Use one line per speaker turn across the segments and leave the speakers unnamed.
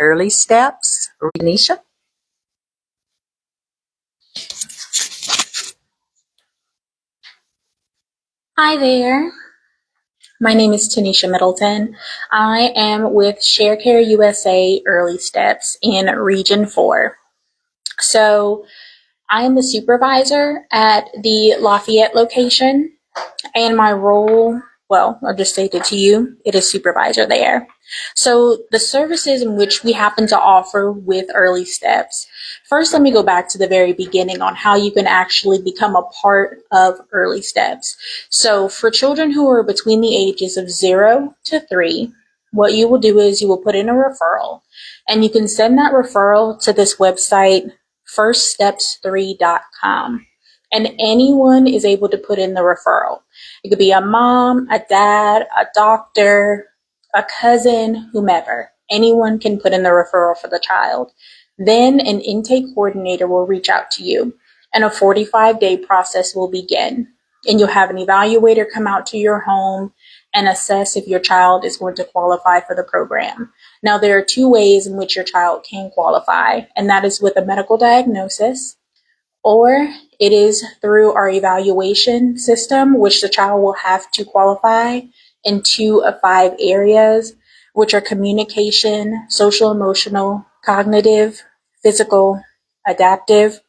early steps. Tanisha?
Hi there. My name is Tanisha Middleton. I am with ShareCare USA Early Steps in Region 4. So I am the supervisor at the Lafayette location, and my role, well, I'll just state it to you, it is supervisor there. So the services in which we happen to offer with Early Steps. First, let me go back to the very beginning on how you can actually become a part of Early Steps. So for children who are between the ages of 0 to 3, what you will do is you will put in a referral, and you can send that referral to this website, firststeps3.com. And anyone is able to put in the referral. It could be a mom, a dad, a doctor, a cousin, whomever. Anyone can put in the referral for the child. Then an intake coordinator will reach out to you, and a 45-day process will begin. And you'll have an evaluator come out to your home and assess if your child is going to qualify for the program. Now, there are two ways in which your child can qualify, and that is with a medical diagnosis, or it is through our evaluation system, which the child will have to qualify in 2 of 5 areas, which are communication, social, emotional, cognitive, physical, adaptive.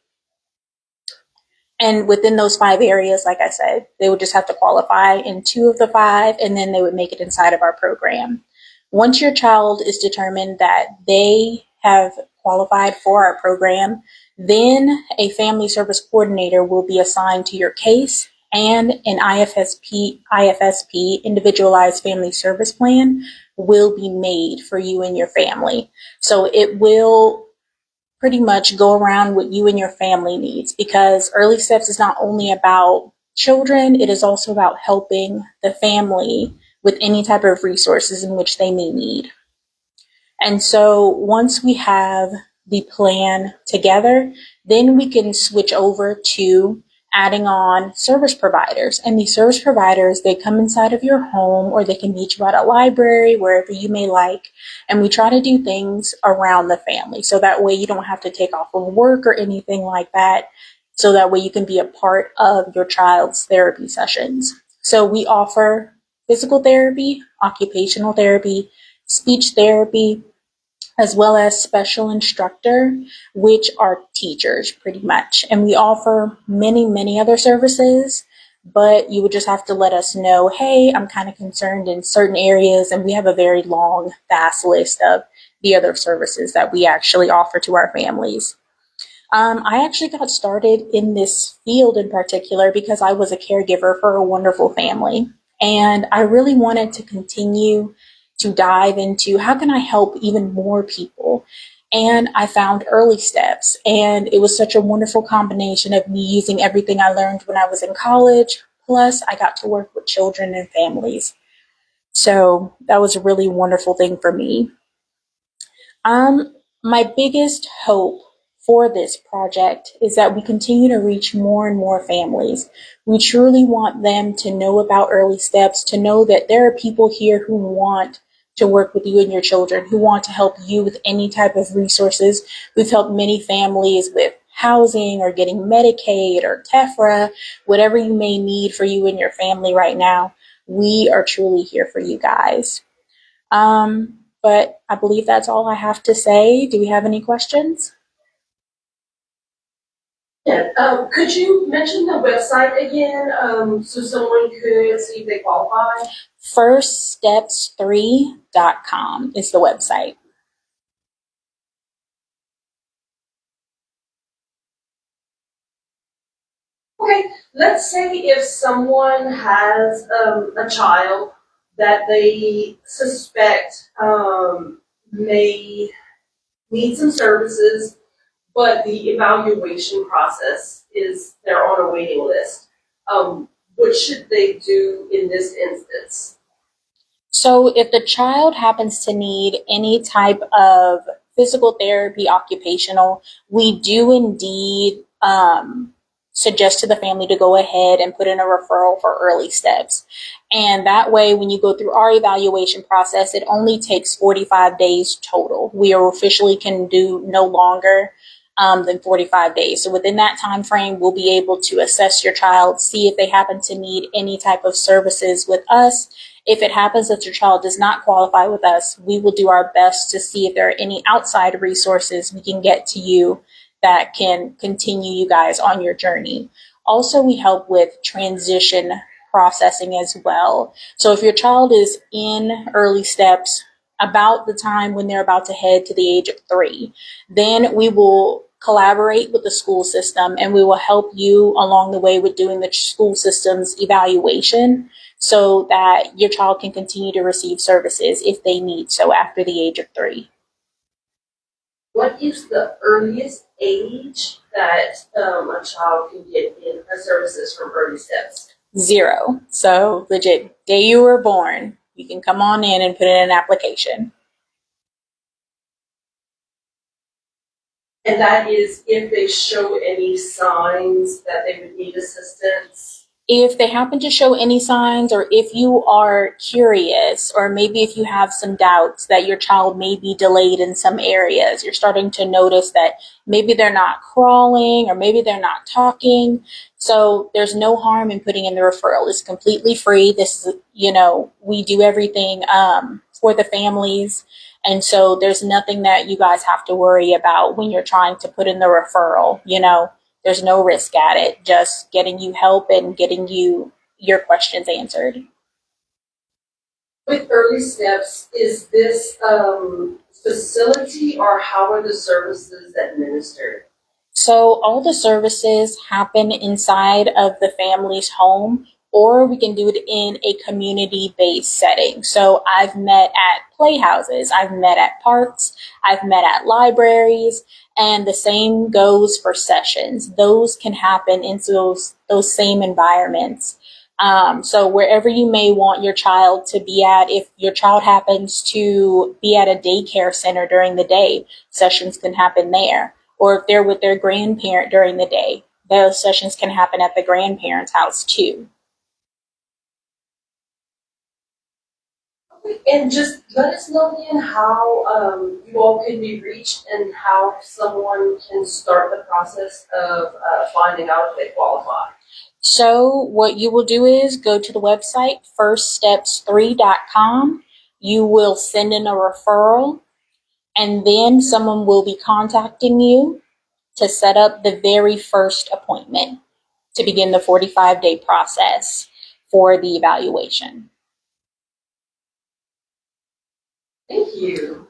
And within those 5 areas, like I said, they would just have to qualify in 2 of the 5, and then they would make it inside of our program. Once your child is determined that they have qualified for our program, then a family service coordinator will be assigned to your case, and an IFSP, Individualized Family Service Plan, will be made for you and your family. So it will pretty much go around what you and your family needs, because Early Steps is not only about children, it is also about helping the family with any type of resources in which they may need. And so once we have the plan together, then we can switch over to adding on service providers. And these service providers, they come inside of your home, or they can meet you at a library, wherever you may like. And we try to do things around the family, so that way you don't have to take off of work or anything like that. So that way you can be a part of your child's therapy sessions. So we offer physical therapy, occupational therapy, speech therapy, as well as special instructor, which are teachers pretty much. And we offer many, many other services, but you would just have to let us know, hey, I'm kind of concerned in certain areas, and we have a very long, vast list of the other services that we actually offer to our families. I actually got started in this field in particular because I was a caregiver for a wonderful family, and I really wanted to continue to dive into how can I help even more people. And I found Early Steps, and it was such a wonderful combination of me using everything I learned when I was in college, plus I got to work with children and families. So that was a really wonderful thing for me. My biggest hope for this project is that we continue to reach more and more families. We truly want them to know about Early Steps, to know that there are people here who want to work with you and your children, who want to help you with any type of resources. We've helped many families with housing or getting Medicaid or TEFRA, whatever you may need for you and your family right now. We are truly here for you guys. But I believe that's all I have to say. Do we have any questions?
Yeah, could you mention the website again, so someone could see if they qualify?
Firststeps3.com is the website.
Okay, let's say if someone has a child that they suspect may need some services, but the evaluation process is they're on a waiting list. What should they do in this instance?
So if the child happens to need any type of physical therapy, occupational, we do indeed suggest to the family to go ahead and put in a referral for early steps. And that way, when you go through our evaluation process, it only takes 45 days total. We are officially can do no longer than 45 days. So within that time frame, we'll be able to assess your child, see if they happen to need any type of services with us. If it happens that your child does not qualify with us, we will do our best to see if there are any outside resources we can get to you that can continue you guys on your journey. Also, we help with transition processing as well. So if your child is in early steps about the time when they're about to head to the age of 3, then we will collaborate with the school system and we will help you along the way with doing the school system's evaluation so that your child can continue to receive services if they need so after the age of 3.
What is the earliest age that a child can get in services from early steps?
0. So legit, day you were born, you can come on in and put in an application.
And that is if they show any signs that they would need assistance.
If they happen to show any signs, or if you are curious, or maybe if you have some doubts that your child may be delayed in some areas, you're starting to notice that maybe they're not crawling or maybe they're not talking. So there's no harm in putting in the referral. It's completely free. This is, we do everything for the families. And so there's nothing that you guys have to worry about when you're trying to put in the referral, There's no risk at it, just getting you help and getting you your questions answered.
With early steps, is this facility or how are the services administered?
So all the services happen inside of the family's home, or we can do it in a community-based setting. So I've met at playhouses, I've met at parks, I've met at libraries, and the same goes for sessions. Those can happen in those same environments. So wherever you may want your child to be at, if your child happens to be at a daycare center during the day, sessions can happen there. Or if they're with their grandparent during the day, those sessions can happen at the grandparent's house too.
And just let us know then how you all can be reached and how someone can start the process of finding out if they qualify.
So what you will do is go to the website, firststeps3.com. You will send in a referral, and then someone will be contacting you to set up the very first appointment to begin the 45-day process for the evaluation.
Thank you.